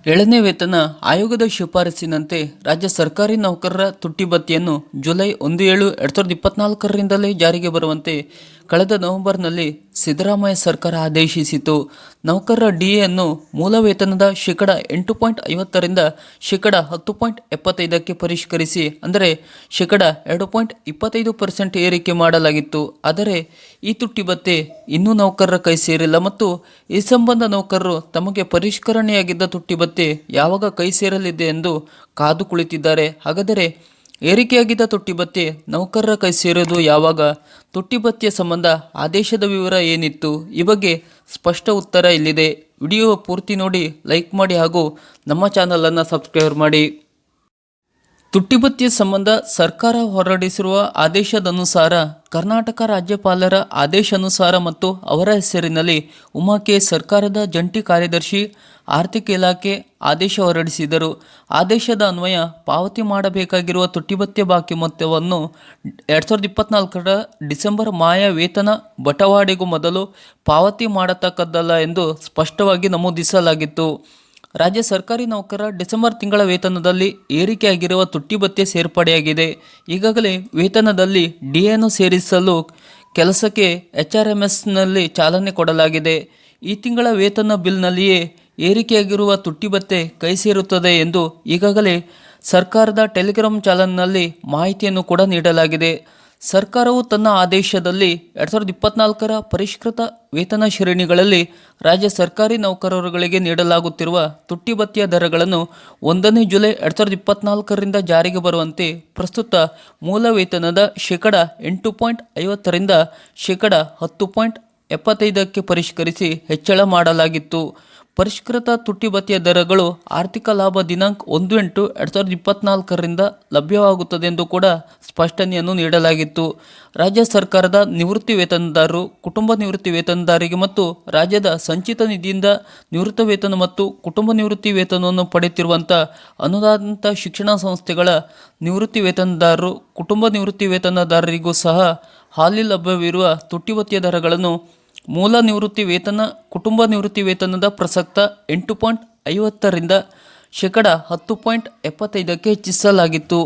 ಏಳನೇ ವೇತನ ಆಯೋಗದ ಶಿಫಾರಸಿನಂತೆ ರಾಜ್ಯ ಸರ್ಕಾರಿ ನೌಕರರ ತುಟ್ಟಿ ಭತ್ಯೆಯನ್ನು ಜುಲೈ 1/7/2024ರಿಂದಲೇ ಜಾರಿಗೆ ಬರುವಂತೆ ಕಳೆದ ನವೆಂಬರ್ನಲ್ಲಿ ಸಿದ್ದರಾಮಯ್ಯ ಸರ್ಕಾರ ಆದೇಶಿಸಿತು. ನೌಕರರ ಡಿಎಯನ್ನು ಮೂಲ ವೇತನದ ಶೇಕಡ 8.50ರಿಂದ ಶೇಕಡ 10.75ಕ್ಕೆ ಪರಿಷ್ಕರಿಸಿ, ಅಂದರೆ ಶೇಕಡ 2.25% ಏರಿಕೆ ಮಾಡಲಾಗಿತ್ತು. ಆದರೆ ಈ ತುಟ್ಟಿ ಭತ್ಯೆ ಇನ್ನೂ ನೌಕರರ ಕೈ ಸೇರಿಲ್ಲ ಮತ್ತು ಈ ಸಂಬಂಧ ನೌಕರರು ತಮಗೆ ಪರಿಷ್ಕರಣೆಯಾಗಿದ್ದ ತುಟ್ಟಿ ಭತ್ಯೆ ಯಾವಾಗ ಕೈ ಸೇರಲಿದೆ ಎಂದು ಕಾದು ಕುಳಿತಿದ್ದಾರೆ. ಹಾಗಾದರೆ ಏರಿಕೆಯಾಗಿದ್ದ ತುಟ್ಟಿ ಭತ್ಯೆ ನೌಕರರ ಕೈ ಸೇರೋದು ಯಾವಾಗ? ತುಟ್ಟಿ ಭತ್ಯೆ ಸಂಬಂಧ ಆದೇಶದ ವಿವರ ಏನಿತ್ತು? ಈ ಬಗ್ಗೆ ಸ್ಪಷ್ಟ ಉತ್ತರ ಇಲ್ಲಿದೆ. ವಿಡಿಯೋ ಪೂರ್ತಿ ನೋಡಿ, ಲೈಕ್ ಮಾಡಿ ಹಾಗೂ ನಮ್ಮ ಚಾನಲನ್ನು ಸಬ್ಸ್ಕ್ರೈಬ್ ಮಾಡಿ. ತುಟ್ಟಿ ಭತ್ಯೆ ಸಂಬಂಧ ಸರ್ಕಾರ ಹೊರಡಿಸಿರುವ ಆದೇಶದನುಸಾರ ಕರ್ನಾಟಕ ರಾಜ್ಯಪಾಲರ ಆದೇಶಾನುಸಾರ ಮತ್ತು ಅವರ ಹೆಸರಿನಲ್ಲಿ ಉಮಾ ಕೆ. ಸರ್ಕಾರದ ಜಂಟಿ ಕಾರ್ಯದರ್ಶಿ, ಆರ್ಥಿಕ ಇಲಾಖೆ ಆದೇಶ ಹೊರಡಿಸಿದರು. ಆದೇಶದ ಅನ್ವಯ ಪಾವತಿ ಮಾಡಬೇಕಾಗಿರುವ ತುಟ್ಟಿ ಭತ್ಯೆ ಬಾಕಿ ಮೊತ್ತವನ್ನು 2024ರ ಡಿಸೆಂಬರ್ ಮಾಯ ವೇತನ ಬಟವಾಡೆಗೂ ಮೊದಲು ಪಾವತಿ ಮಾಡತಕ್ಕದ್ದಲ್ಲ ಎಂದು ಸ್ಪಷ್ಟವಾಗಿ ನಮೂದಿಸಲಾಗಿತ್ತು. ರಾಜ್ಯ ಸರ್ಕಾರಿ ನೌಕರರ ಡಿಸೆಂಬರ್ ತಿಂಗಳ ವೇತನದಲ್ಲಿ ಏರಿಕೆಯಾಗಿರುವ ತುಟ್ಟಿ ಭತ್ಯೆ ಸೇರ್ಪಡೆಯಾಗಿದೆ. ಈಗಾಗಲೇ ವೇತನದಲ್ಲಿ ಡಿಎಯನ್ನು ಸೇರಿಸಲು ಕೆಲಸಕ್ಕೆ HRMSನಲ್ಲಿ ಚಾಲನೆ ಕೊಡಲಾಗಿದೆ. ಈ ತಿಂಗಳ ವೇತನ ಬಿಲ್ನಲ್ಲಿಯೇ ಏರಿಕೆಯಾಗಿರುವ ತುಟ್ಟಿ ಭತ್ಯೆ ಕೈ ಸೇರುತ್ತದೆ ಎಂದು ಈಗಾಗಲೇ ಸರ್ಕಾರದ ಟೆಲಿಗ್ರಾಮ್ ಚಾನಲ್ನಲ್ಲಿ ಮಾಹಿತಿಯನ್ನು ಕೂಡ ನೀಡಲಾಗಿದೆ. ಸರ್ಕಾರವು ತನ್ನ ಆದೇಶದಲ್ಲಿ 2024ರ ಪರಿಷ್ಕೃತ ವೇತನ ಶ್ರೇಣಿಗಳಲ್ಲಿ ರಾಜ್ಯ ಸರ್ಕಾರಿ ನೌಕರರುಗಳಿಗೆ ನೀಡಲಾಗುತ್ತಿರುವ ತುಟ್ಟಿ ಭತ್ಯೆಯ ದರಗಳನ್ನು 1ನೇ ಜುಲೈ 2024ರಿಂದ ಜಾರಿಗೆ ಬರುವಂತೆ ಪ್ರಸ್ತುತ ಮೂಲ ವೇತನದ ಶೇಕಡ 8.50ರಿಂದ ಶೇಕಡ 10.75ಕ್ಕೆ ಪರಿಷ್ಕರಿಸಿ ಹೆಚ್ಚಳ ಮಾಡಲಾಗಿತ್ತು. ಪರಿಷ್ಕೃತ ತುಟ್ಟಿ ಭತ್ಯೆಯ ದರಗಳು ಆರ್ಥಿಕ ಲಾಭ ದಿನಾಂಕ 1/8/2024ರಿಂದ ಲಭ್ಯವಾಗುತ್ತದೆ ಎಂದು ಕೂಡ ಸ್ಪಷ್ಟನೆಯನ್ನು ನೀಡಲಾಗಿತ್ತು. ರಾಜ್ಯ ಸರ್ಕಾರದ ನಿವೃತ್ತಿ ವೇತನದಾರರು, ಕುಟುಂಬ ನಿವೃತ್ತಿ ವೇತನದಾರರಿಗೆ ಮತ್ತು ರಾಜ್ಯದ ಸಂಚಿತ ನಿಧಿಯಿಂದ ನಿವೃತ್ತ ವೇತನ ಮತ್ತು ಕುಟುಂಬ ನಿವೃತ್ತಿ ವೇತನವನ್ನು ಪಡೆಯುತ್ತಿರುವಂಥ ಅನುದಾನಿತ ಶಿಕ್ಷಣ ಸಂಸ್ಥೆಗಳ ನಿವೃತ್ತಿ ವೇತನದಾರರು, ಕುಟುಂಬ ನಿವೃತ್ತಿ ವೇತನದಾರರಿಗೂ ಸಹ ಹಾಲಿ ಲಭ್ಯವಿರುವ ತುಟ್ಟಿ ಭತ್ಯೆಯ ದರಗಳನ್ನು ಮೂಲ ನಿವೃತ್ತಿ ವೇತನ, ಕುಟುಂಬ ನಿವೃತ್ತಿ ವೇತನದ ಪ್ರಸಕ್ತ 8.50ರಿಂದ ಶೇಕಡ 10.75ಕ್ಕೆ ಹೆಚ್ಚಿಸಲಾಗಿತ್ತು.